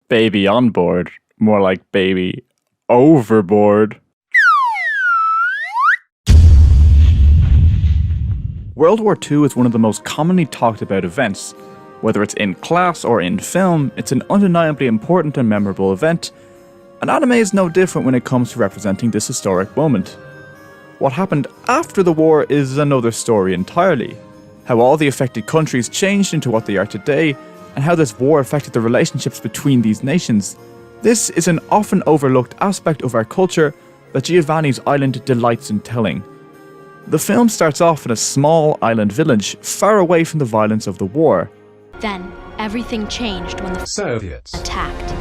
baby on board. More like baby overboard. World War II is one of the most commonly talked about events. Whether it's in class or in film, it's an undeniably important and memorable event, and anime is no different when it comes to representing this historic moment. What happened after the war is another story entirely. How all the affected countries changed into what they are today, and how this war affected the relationships between these nations. This is an often overlooked aspect of our culture that Giovanni's island delights in telling. The film starts off in a small island village, far away from the violence of the war. Then, everything changed when the Soviets attacked.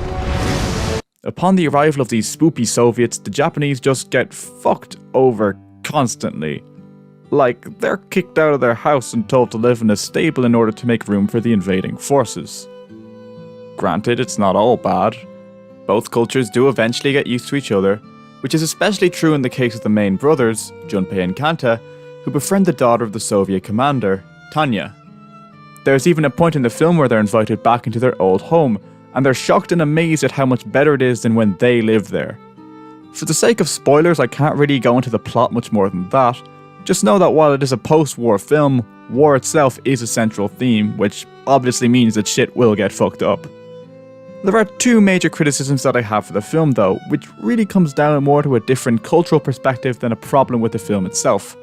Upon the arrival of these spoopy Soviets, the Japanese just get fucked over constantly. Like, they're kicked out of their house and told to live in a stable in order to make room for the invading forces. Granted, it's not all bad. Both cultures do eventually get used to each other, which is especially true in the case of the main brothers, Junpei and Kanta, who befriend the daughter of the Soviet commander, Tanya. There's even a point in the film where they're invited back into their old home, and they're shocked and amazed at how much better it is than when they lived there. For the sake of spoilers, I can't really go into the plot much more than that. Just know that while it is a post-war film, war itself is a central theme, which obviously means that shit will get fucked up. There are two major criticisms that I have for the film though, which really comes down more to a different cultural perspective than a problem with the film itself.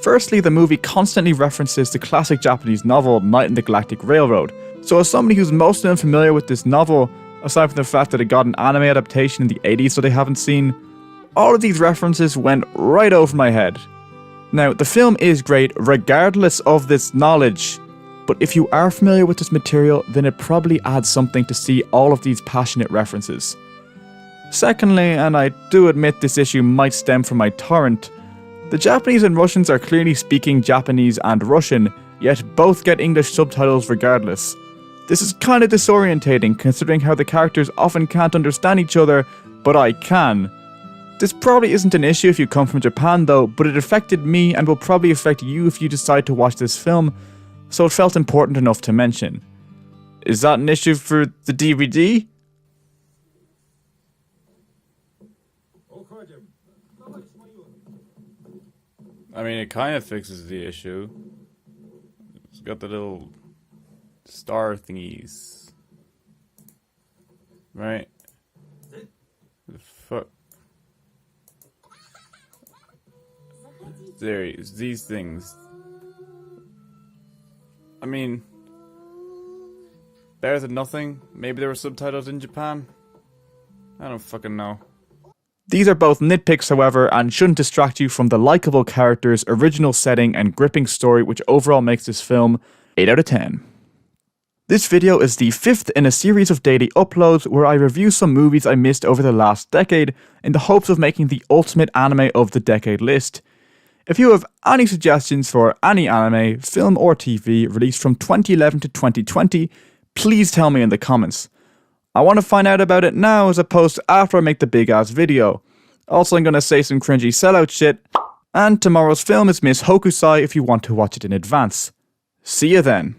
Firstly, the movie constantly references the classic Japanese novel Night in the Galactic Railroad, so as somebody who's mostly unfamiliar with this novel, aside from the fact that it got an anime adaptation in the 80s that I haven't seen, all of these references went right over my head. Now, the film is great regardless of this knowledge, but if you are familiar with this material, then it probably adds something to see all of these passionate references. Secondly, and I do admit this issue might stem from my torrent, the Japanese and Russians are clearly speaking Japanese and Russian, yet both get English subtitles regardless. This is kinda disorientating considering how the characters often can't understand each other, but I can. This probably isn't an issue if you come from Japan though, but it affected me and will probably affect you if you decide to watch this film, so it felt important enough to mention. Is that an issue for the DVD? I mean, it kind of fixes the issue. It's got the little star thingies. Right? The fuck? There is these things. I mean, better than nothing. Maybe there were subtitles in Japan. I don't fucking know. These are both nitpicks, however, and shouldn't distract you from the likeable characters, original setting, and gripping story, which overall makes this film 8 out of 10. This video is the 5th in a series of daily uploads where I review some movies I missed over the last decade in the hopes of making the ultimate anime of the decade list. If you have any suggestions for any anime, film or TV released from 2011 to 2020, please tell me in the comments. I want to find out about it now as opposed to after I make the big ass video. Also, I'm gonna say some cringy sellout shit, and tomorrow's film is Miss Hokusai if you want to watch it in advance. See you then.